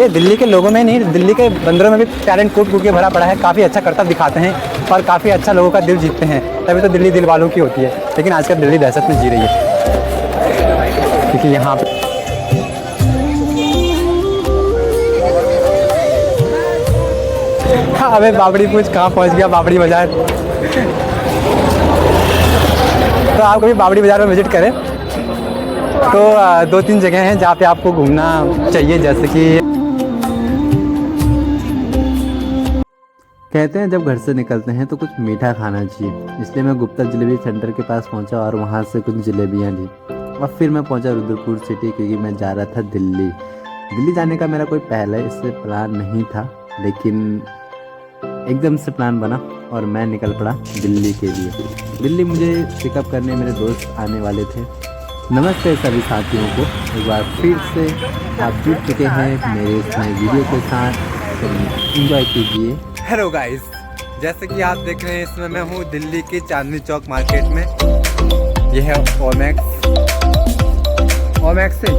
दिल्ली के लोगों में नहीं, दिल्ली के बंदरों में भी टैलेंट कूट कूट के भरा पड़ा है। काफ़ी अच्छा करतब दिखाते हैं और काफ़ी अच्छा लोगों का दिल जीतते हैं, तभी तो दिल्ली दिल वालों की होती है। लेकिन आजकल दिल्ली दहशत में जी रही है, क्योंकि यहाँ पर अबे बाबड़ी पूछ कहाँ पहुँच गया, बाबड़ी बाज़ार। तो आप कभी बाबड़ी बाज़ार में विज़िट करें तो 2-3 जगह हैं जहाँ पे आपको घूमना चाहिए। जैसे कि कहते हैं जब घर से निकलते हैं तो कुछ मीठा खाना चाहिए, इसलिए मैं गुप्ता जलेबी सेंटर के पास पहुंचा और वहां से कुछ जलेबियां ली और फिर मैं पहुंचा रुद्रपुर सिटी, क्योंकि मैं जा रहा था दिल्ली। दिल्ली जाने का मेरा कोई पहले इससे प्लान नहीं था, लेकिन एकदम से प्लान बना और मैं निकल पड़ा दिल्ली के लिए। दिल्ली मुझे पिकअप करने मेरे दोस्त आने वाले थे। नमस्ते सभी साथियों को, एक बार फिर से आप जुड़ चुके हैं मेरे इस नए वीडियो के साथ, तो एंजॉय कीजिए। हेलो गाइस, जैसे कि आप देख रहे हैं इसमें मैं हूँ दिल्ली के चांदनी चौक मार्केट में। यह है ओमैक्स से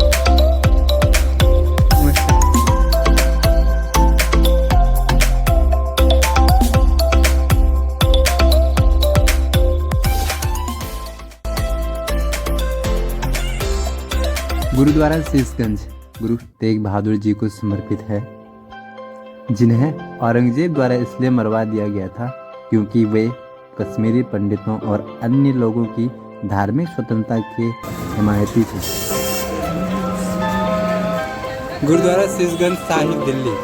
गुरुद्वारा शीशगंज गुरु तेग बहादुर जी को समर्पित है, जिन्हें औरंगजेब द्वारा इसलिए मरवा दिया गया था क्योंकि वे कश्मीरी पंडितों और अन्य लोगों की धार्मिक स्वतंत्रता के हिमायती थे। गुरुद्वारा शीशगंज साहिब दिल्ली।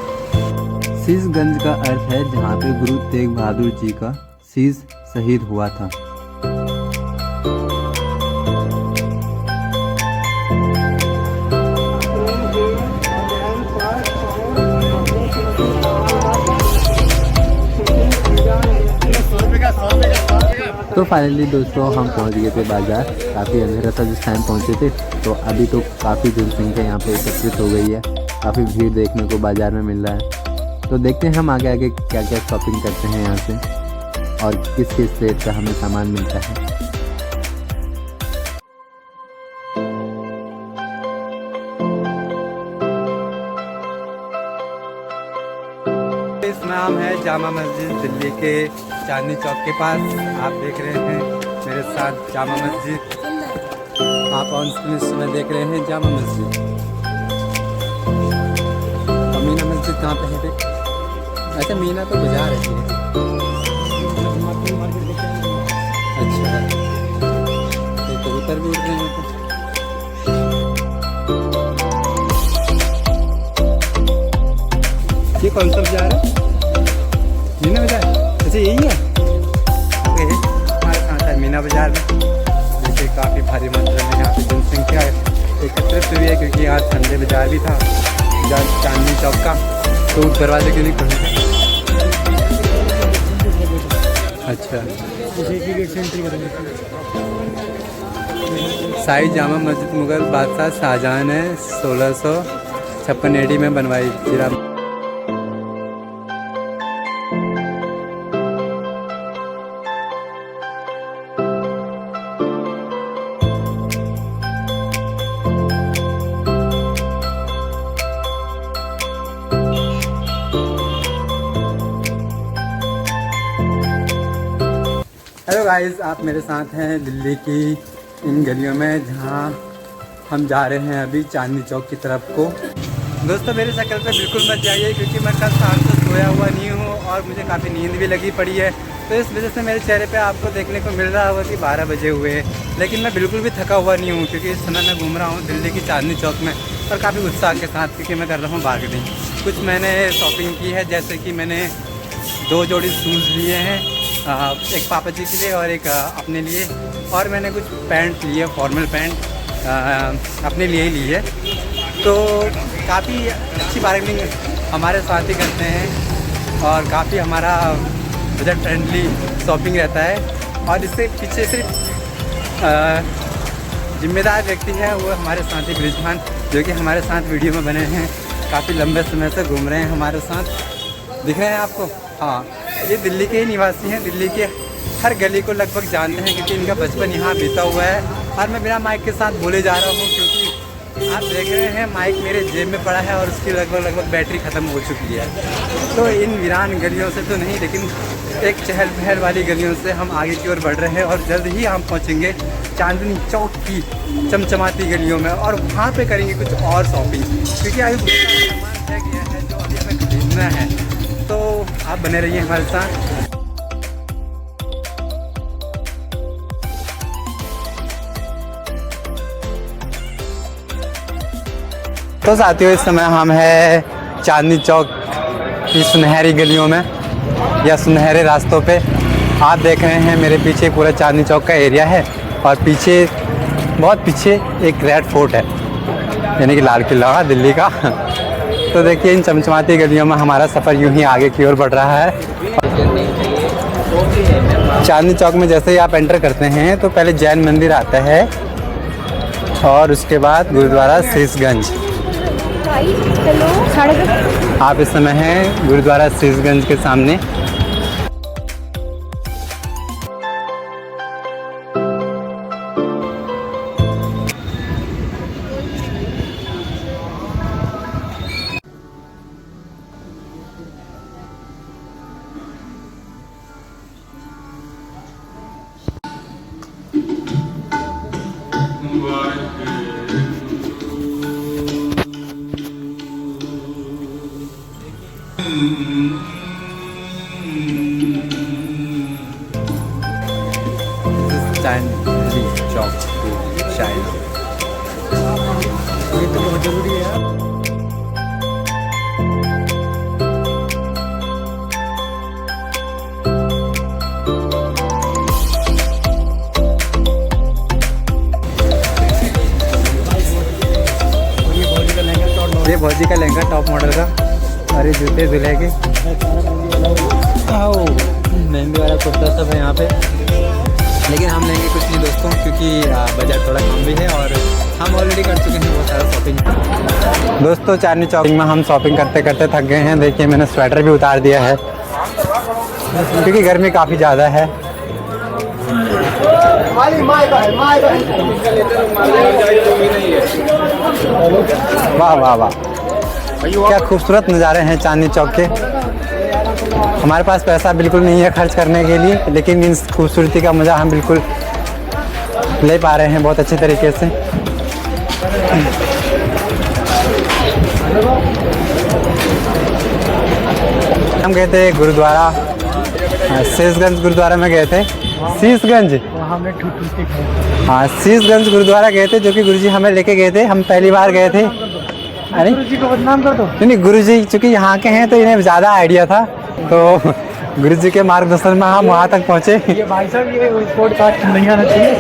शीशगंज का अर्थ है जहाँ पे गुरु तेग बहादुर जी का शीश शहीद हुआ था। तो फाइनली दोस्तों हम पहुंच गए थे बाज़ार। काफ़ी अंधेरा था जिस टाइम पहुंचे थे, तो अभी तो काफ़ी जनसंख्या यहाँ पे एकत्रित हो गई है। काफ़ी भीड़ देखने को बाज़ार में मिल रहा है। तो देखते हैं हम आगे आगे क्या क्या शॉपिंग करते हैं यहाँ से और किस किस रेट का हमें सामान मिलता है। नाम है जामा मस्जिद दिल्ली के चांदनी चौक के पास। आप देख रहे हैं मेरे साथ जामा मस्जिद, आप ऑन स्क्रीन में देख रहे हैं जामा मस्जिद। और मीना मस्जिद कहाँ पे है? अच्छा, मीना तो बाजार है। अच्छा, तो कबूतर भी उड़ रहे हैं। ये कौन सा बाजार है? मीना बाजार। अच्छा, यही है। ओके, हमारे साथ है मीना बाजार में। देखिए काफ़ी भारी मात्रा में यहाँ पे जनसंख्या एकत्रित हुई है, क्योंकि आज संडे बाजार भी था चांदनी चौक का, तो दरवाजे क्यों नहीं खुले थे? अच्छा, शाही जामा मस्जिद मुगल बादशाह शाहजहां ने 1656 AD में बनवाई थी। हेलो गाइस, आप मेरे साथ हैं दिल्ली की इन गलियों में, जहां हम जा रहे हैं अभी चांदनी चौक की तरफ को। दोस्तों मेरी शक्ल पे बिल्कुल मत जाइए, क्योंकि मैं कल शाम से सोया हुआ नहीं हूँ और मुझे काफ़ी नींद भी लगी पड़ी है। तो इस वजह से मेरे चेहरे पे आपको देखने को मिल रहा होगा कि 12 बजे हुए हैं, लेकिन मैं बिल्कुल भी थका हुआ नहीं हूँ, क्योंकि इस समय मैं घूम रहा हूँ दिल्ली की चांदनी चौक में और काफ़ी उत्साह के साथ, क्योंकि मैं कर रहा हूँ बार्गेनिंग। कुछ मैंने शॉपिंग की है, जैसे कि मैंने 2 जोड़ी शूज़ लिए हैं, एक पापा जी के लिए और एक अपने लिए, और मैंने कुछ पैंट लिए, फॉर्मल पैंट अपने लिए ही ली है। तो काफ़ी अच्छी बार्गेनिंग हमारे साथ ही करते हैं और काफ़ी हमारा बजट फ्रेंडली शॉपिंग रहता है। और इससे पीछे सिर्फ जिम्मेदार व्यक्ति है वो हमारे साथी ब्रिजमान, जो कि हमारे साथ वीडियो में बने हैं, काफ़ी लंबे समय से घूम रहे हैं हमारे साथ। दिख रहे हैं आपको? हाँ, ये दिल्ली के ही निवासी हैं, दिल्ली के हर गली को लगभग जानते हैं, क्योंकि इनका बचपन यहाँ बीता हुआ है। और मैं बिना माइक के साथ बोले जा रहा हूँ, क्योंकि आप देख रहे हैं माइक मेरे जेब में पड़ा है और उसकी लगभग बैटरी ख़त्म हो चुकी है। तो इन वीरान गलियों से तो नहीं, लेकिन एक चहल पहल वाली गलियों से हम आगे की ओर बढ़ रहे हैं और जल्द ही हम पहुंचेंगे चांदनी चौक की चमचमाती गलियों में और वहाँ पे करेंगे कुछ और शॉपिंग, क्योंकि अभी बहुत सारा सामान रह गया है जो अभी हमें खरीदना है। तो आप बने रहिए हमारे साथ। तो साथियों, इस समय हम हैं चांदनी चौक की सुनहरी गलियों में या सुनहरे रास्तों पे। आप देख रहे हैं मेरे पीछे पूरा चांदनी चौक का एरिया है और पीछे, बहुत पीछे एक रेड फोर्ट है, यानी कि लाल किला दिल्ली का। तो देखिए इन चमचमाती गलियों में हमारा सफ़र यूं ही आगे की ओर बढ़ रहा है। चांदनी चौक में जैसे ही आप एंटर करते हैं तो पहले जैन मंदिर आता है और उसके बाद गुरुद्वारा शीशगंज। आप इस समय हैं गुरुद्वारा शीशगंज के सामने। चांदनी चौक शायद ये तो बहुत जरूरी है। ये भौजी का लहंगा टॉप मॉडल का, अरे जूते दूल्हे के, आओ मेहंदी वाला कुर्ता सब है यहाँ पे। लेकिन हम लेंगे कुछ नहीं दोस्तों, क्योंकि बजट थोड़ा कम भी है और हम ऑलरेडी कर चुके हैं बहुत सारा शॉपिंग। दोस्तों चांदनी चौक में हम शॉपिंग करते करते थक गए हैं। देखिए मैंने स्वेटर भी उतार दिया है क्योंकि गर्मी काफ़ी ज़्यादा है। वाह वाह वाह, क्या खूबसूरत नज़ारे हैं चांदनी चौक के। हमारे पास पैसा बिल्कुल नहीं है खर्च करने के लिए, लेकिन इस खूबसूरती का मज़ा हम बिल्कुल ले पा रहे हैं बहुत अच्छे तरीके से। हम गए थे गुरुद्वारा शीशगंज, गुरुद्वारा में गए थे शीशगंज, हाँ शीशगंज गुरुद्वारा गए थे, जो कि गुरुजी हमें लेके गए थे। हम पहली बार गए थे। अरे गुरुजी को बदनाम कर दो। नहीं, गुरुजी चूँकि यहाँ के हैं तो इन्हें ज़्यादा आइडिया था, तो गुरुजी के मार्गदर्शन में हम वहाँ तक पहुँचे। ये भाई साहब ये पॉडकास्ट नहीं आना चाहिए,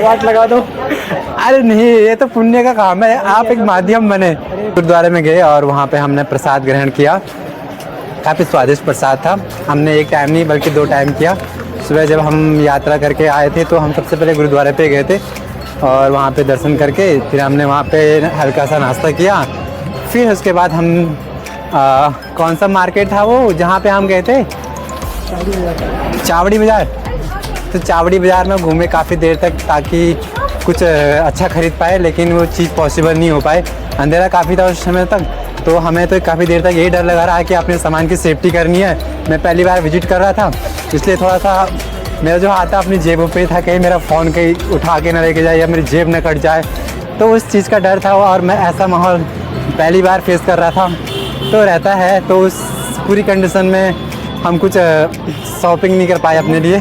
बात लगा दो। अरे नहीं, ये तो पुण्य का काम है, आप एक माध्यम बने। गुरुद्वारे में गए और वहाँ पे हमने प्रसाद ग्रहण किया। काफ़ी स्वादिष्ट प्रसाद था। हमने एक टाइम नहीं बल्कि 2 टाइम किया। सुबह जब हम यात्रा करके आए थे तो हम सबसे पहले गुरुद्वारे पे गए थे और वहाँ पे दर्शन करके फिर हमने वहाँ पे हल्का सा नाश्ता किया। फिर उसके बाद हम कौन सा मार्केट था वो जहाँ पे हम गए थे, चावड़ी बाज़ार। तो चावड़ी बाज़ार में घूमे काफ़ी देर तक ताकि कुछ अच्छा ख़रीद पाए, लेकिन वो चीज़ पॉसिबल नहीं हो पाए। अंधेरा काफ़ी था उस समय तक, तो हमें तो काफ़ी देर तक यही डर लगा रहा है कि अपने सामान की सेफ्टी करनी है। मैं पहली बार विजिट कर रहा था, इसलिए थोड़ा सा मेरा जो हाथ था अपनी जेबों पे था, कहीं मेरा फ़ोन कहीं उठा के ना लेके जाए या मेरी जेब न कट जाए, तो उस चीज़ का डर था। और मैं ऐसा माहौल पहली बार फेस कर रहा था, तो रहता है। तो उस पूरी कंडीशन में हम कुछ शॉपिंग नहीं कर पाए अपने लिए।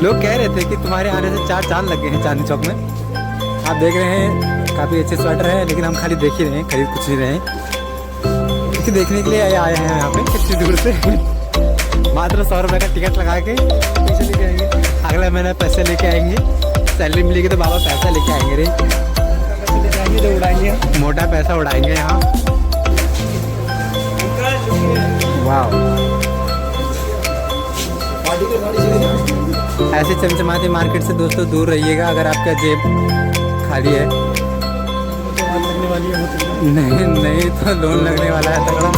लोग कह रहे थे कि तुम्हारे आने से 4 चांद लग गए हैं चांदनी चौक में। आप देख रहे हैं काफ़ी अच्छे स्वेटर हैं, लेकिन हम खाली देख ही रहे हैं, खरीद कुछ नहीं रहे हैं, क्योंकि देखने के लिए आए हैं यहाँ पे कितनी दूर से। मात्र 100 रुपये का टिकट लगा के पैसे लेके आएंगे, अगले महीने पैसे लेके आएंगे, सैलरी मिलेगी तो बाबा पैसा लेके आएंगे रे, पैसे लेके आएंगे तो उड़ाएंगे, मोटा पैसा उड़ाएंगे यहाँ। वाह, ऐसे चमचमाती मार्केट से दोस्तों दूर रहिएगा अगर आपका जेब खाली है। नहीं नहीं, तो लोन लगने वाला है तगड़ा।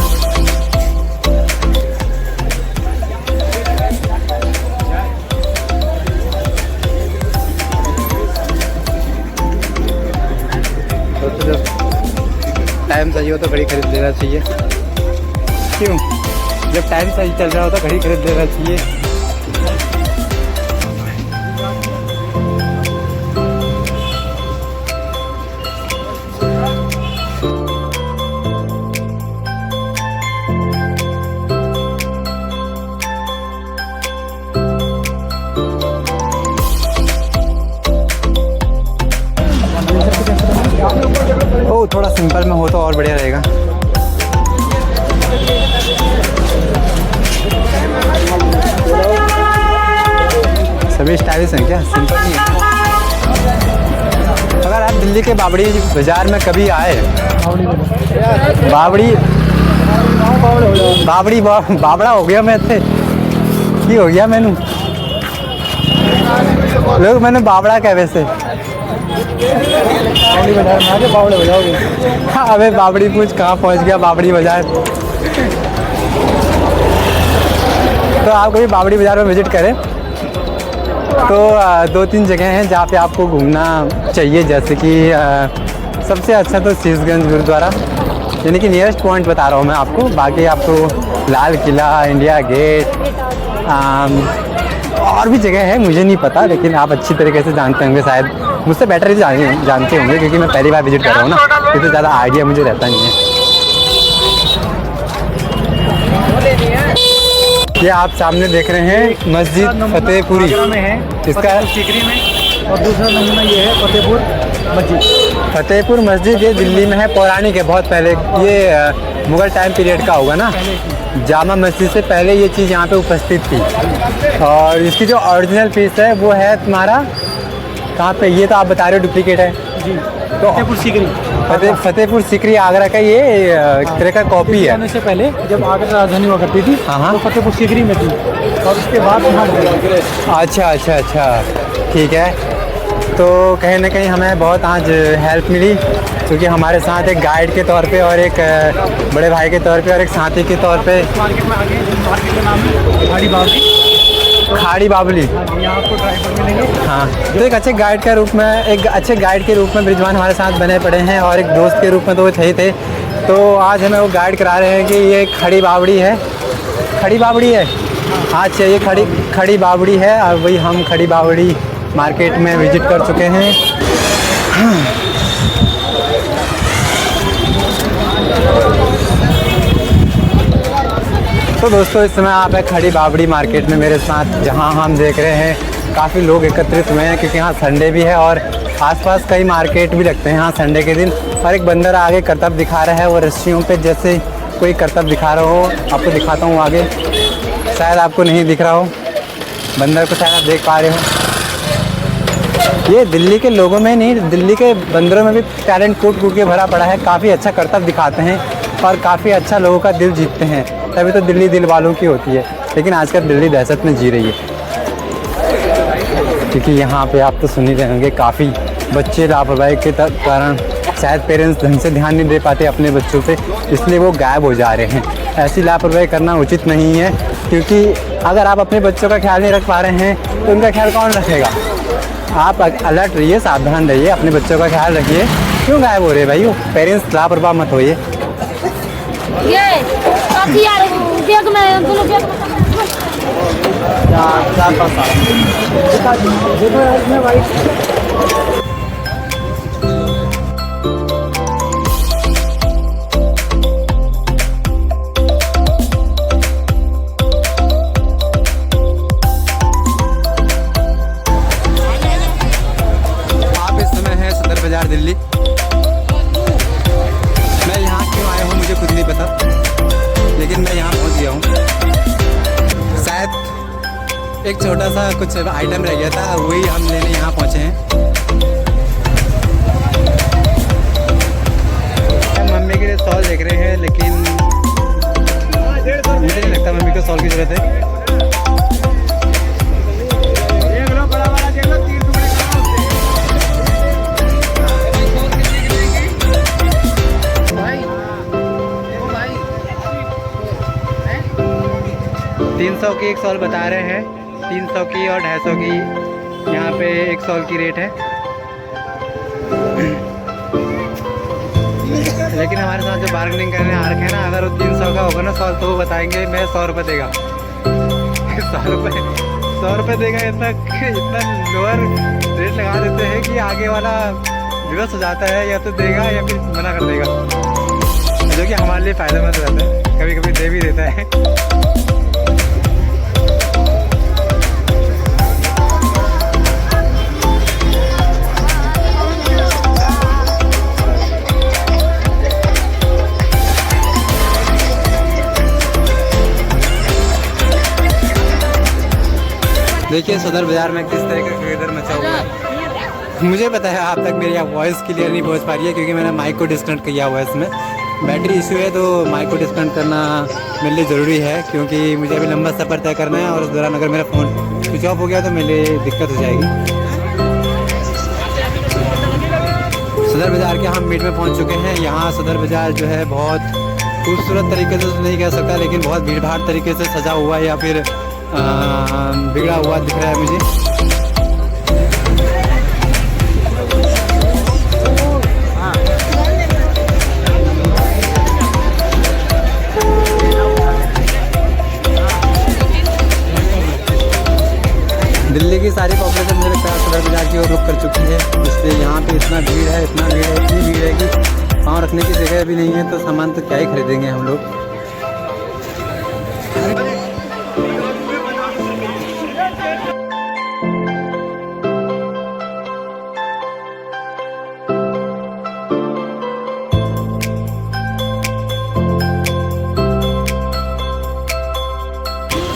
चाहिए हो तो घड़ी खरीद लेना चाहिए। क्यों? जब टाइम सही चल रहा हो तो घड़ी खरीद लेना चाहिए। ओ थोड़ा सिंपल में हो तो और बढ़िया रहेगा। सभी स्टाइलिश हैं क्या? सिंपल नहीं है। अगर आप दिल्ली के बावड़ी बाज़ार में कभी आए, बावड़ा हो गया मैं थे की हो गया मैनू लोग मैंने बावड़ा कह वैसे बावड़े बजाओगे। हाँ अबे बावड़ी पूछ कहाँ पहुँच गया बावड़ी बाज़ार। तो आप कभी बावड़ी बाज़ार में विज़िट करें तो 2-3 जगह हैं जहाँ पे आपको घूमना चाहिए। जैसे कि सबसे अच्छा तो शीशगंज गुरुद्वारा, यानी कि नियरेस्ट पॉइंट बता रहा हूँ मैं आपको। बाकी आपको लाल किला, इंडिया गेट, और भी जगह है मुझे नहीं पता, लेकिन आप अच्छी तरीके से जानते होंगे, शायद मुझसे बेटर ही जानते होंगे, क्योंकि मैं पहली बार विजिट कर रहा हूँ ना, इससे ज़्यादा आइडिया मुझे रहता नहीं है। ये आप सामने देख रहे हैं मस्जिद फतेहपुरी में है, इसका सीकरी में, और दूसरा नमूना ये है फतेहपुर मस्जिद। फतेहपुर मस्जिद ये दिल्ली में है, पौराणिक है, बहुत पहले, ये मुग़ल टाइम पीरियड का होगा ना। जामा मस्जिद से पहले ये चीज़ यहाँ पे उपस्थित थी। और इसकी जो ओरिजिनल पीस है वो है तुम्हारा कहाँ पे? ये तो आप बता रहे हो डुप्लीकेट है जी। तो फतेहपुर सीकरी, फतेहपुर सीकरी आगरा का ये तरह का कॉपी है। आने से पहले जब आगरा राजधानी हुआ करती थी, हाँ तो फतेहपुर सीकरी में थी, और उसके बाद यहाँ। अच्छा ठीक है। तो कहीं ना कहीं हमें बहुत आज हेल्प मिली, क्योंकि हमारे साथ एक गाइड के तौर पे और एक बड़े भाई के तौर पे और एक साथी के तौर पे मार्केट में आगे, मार्केट का नाम है खाड़ी बावली। यहाँ आपको ड्राइवर मिलेंगे। हाँ तो एक अच्छे गाइड के रूप में ब्रिजवान हमारे साथ बने पड़े हैं, और एक दोस्त के रूप में तो वो थे। तो आज हमें वो गाइड करा रहे हैं कि ये खड़ी बावड़ी है। अच्छा ये खड़ी बावड़ी है, और वही हम खड़ी बावड़ी मार्केट में विजिट कर चुके हैं। तो दोस्तों इस समय आप है खड़ी बावड़ी मार्केट में मेरे साथ, जहां हम देख रहे हैं काफ़ी लोग एकत्रित हुए हैं, क्योंकि यहाँ संडे भी है और आसपास कई मार्केट भी लगते हैं यहाँ संडे के दिन। और एक बंदर आगे करतब दिखा रहा है, वो रस्सियों पे जैसे कोई करतब दिखा रहा हो। आपको दिखाता हूँ आगे, शायद आपको नहीं दिख रहा हो बंदर को, शायद आप देख पा रहे हो। ये दिल्ली के लोगों में नहीं, दिल्ली के बंदरों में भी टैलेंट कूट के भरा पड़ा है। काफ़ी अच्छा करतब दिखाते हैं और काफ़ी अच्छा लोगों का दिल जीतते हैं, तभी तो दिल्ली दिल वालों की होती है। लेकिन आजकल दिल्ली दहशत में जी रही है, क्योंकि यहाँ पे आप तो सुन ही रहे होंगे, काफ़ी बच्चे लापरवाही के कारण शायद पेरेंट्स ढंग से ध्यान नहीं दे पाते अपने बच्चों पे, इसलिए वो गायब हो जा रहे हैं। ऐसी लापरवाही करना उचित नहीं है, क्योंकि अगर आप अपने बच्चों का ख्याल नहीं रख पा रहे हैं तो उनका ख्याल कौन रखेगा? आप अलर्ट रहिए, सावधान रहिए, अपने बच्चों का ख्याल रखिए। क्यों गायब हो रहे भाई? पेरेंट्स लापरवाह मत होइए। बाजार दिल्ली। मैं यहाँ क्यों आया हूँ मुझे खुद नहीं पता, लेकिन मैं यहाँ पहुँच गया हूँ। शायद एक छोटा सा कुछ आइटम रह गया था, वही हम लेने यहाँ पहुँचे हैं। मम्मी के लिए शॉल देख रहे हैं, लेकिन मुझे नहीं लगता मम्मी को शॉल की ज़रूरत है। 300 की एक शॉल बता रहे हैं, 300 की और 250 की यहाँ पे एक शॉल की रेट है। लेकिन हमारे साथ जो बार्गेनिंग करने आ रखे हैं ना, अगर वो 300 का होगा ना 100 तो वो बताएंगे मैं 100 रुपये देगा। 100 रुपये देगा, इतना लोअर रेट लगा देते हैं कि आगे वाला विवश हो जाता है, या तो देगा या फिर मना कर देगा, जो कि हमारे लिए फ़ायदेमंद रहता है, कभी कभी दे भी देता है। देखिए सदर बाज़ार में किस तरह का इधर मचा हुआ है। मुझे पता है आप तक मेरी वॉइस क्लियर नहीं पहुंच पा रही है, क्योंकि मैंने माइक को डिस्कनेक्ट किया हुआ है। इसमें बैटरी इशू है, तो माइक को डिस्कनेक्ट करना मेरे लिए ज़रूरी है, क्योंकि मुझे अभी लंबा सफ़र तय करना है, और उस दौरान अगर मेरा फ़ोन स्विच ऑफ हो गया तो मेरे लिए दिक्कत हो जाएगी। सदर बाज़ार के हम मीट में पहुँच चुके हैं। यहाँ सदर बाज़ार जो है बहुत खूबसूरत तरीके से तो नहीं कह सकता, लेकिन बहुत भीड़ भाड़ तरीके से सजा हुआ है, या फिर बिगड़ा हुआ दिख रहा है मुझे। दिल्ली की सारी पॉपुलेशन मुझे लगता है सदर बाज़ार की ओर रुख कर चुकी है, इसलिए यहाँ पे इतना भीड़ है, इतना भीड़ है, इतनी भीड़ है कि पाँव रखने की जगह भी नहीं है, तो सामान तो क्या ही खरीदेंगे हम लोग।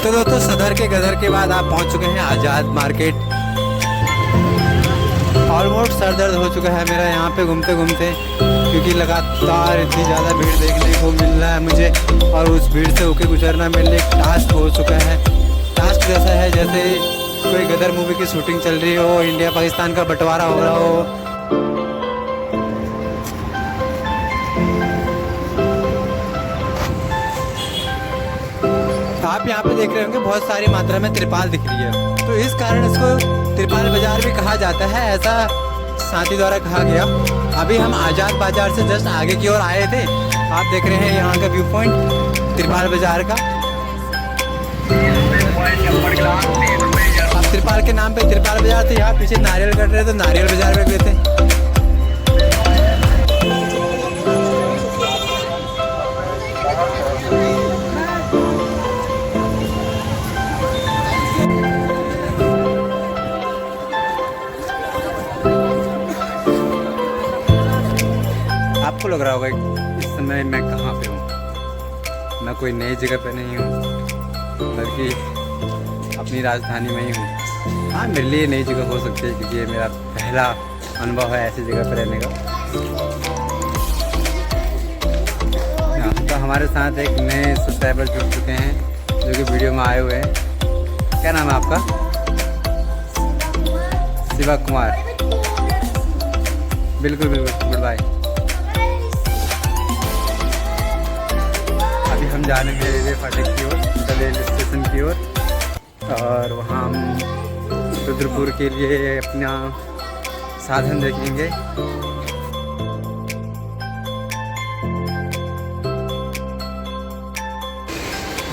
तो दोस्तों सदर के गदर के बाद आप पहुंच चुके हैं आज़ाद मार्केट। ऑलमोस्ट सर दर्द हो चुका है मेरा यहाँ पे घूमते घूमते, क्योंकि लगातार इतनी ज़्यादा भीड़ देखने को मिल रहा है मुझे, और उस भीड़ से होके गुजरना मेरे लिए टास्क हो चुका है। टास्क जैसा है जैसे कोई गदर मूवी की शूटिंग चल रही हो, इंडिया पाकिस्तान का बंटवारा हो रहा हो। आप यहाँ पे देख रहे होंगे बहुत सारी मात्रा में त्रिपाल दिख रही है, तो इस कारण इसको त्रिपाल बाजार भी कहा जाता है, ऐसा साथी द्वारा कहा गया। अभी हम आज़ाद बाजार से जस्ट आगे की ओर आए थे। आप देख रहे हैं यहाँ का व्यू पॉइंट त्रिपाल बाजार का। अब त्रिपाल के नाम पे त्रिपाल बाजार थे, यहाँ पीछे नारियल कट रहे थे, तो नारियल बाजार में गए थे। आपको लग रहा होगा इस समय मैं कहाँ पे हूँ। मैं कोई नई जगह पे नहीं हूँ, बल्कि अपनी राजधानी में ही हूँ। हाँ, मेरे लिए नई जगह हो सकती है, क्योंकि ये मेरा पहला अनुभव है ऐसी जगह पर रहने का। तो हमारे साथ एक नए सब्सक्राइबर जुड़ चुके हैं, जो कि वीडियो में आए हुए हैं। क्या नाम है आपका? शिवा कुमार। बिल्कुल बिल्कुल, गुड बाय। अभी हम जाने रेलवे फाटक की ओर, रेलवे स्टेशन की ओर, और वहाँ हम रुद्रपुर के लिए अपना साधन देखेंगे।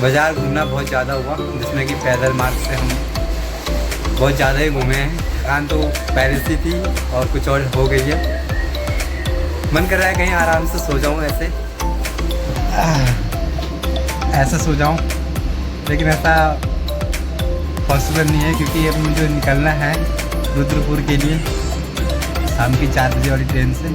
बाज़ार घूमना बहुत ज़्यादा हुआ, जिसमें कि पैदल मार्ग से हम बहुत ज़्यादा ही घूमे हैं। थकान तो पहले से थी और कुछ और हो गई है। मन कर रहा है कहीं आराम से सो जाऊं, ऐसे सो जाऊं, लेकिन ऐसा पॉसिबल नहीं है, क्योंकि अब मुझे निकलना है रुद्रपुर के लिए शाम की 4 बजे वाली ट्रेन से।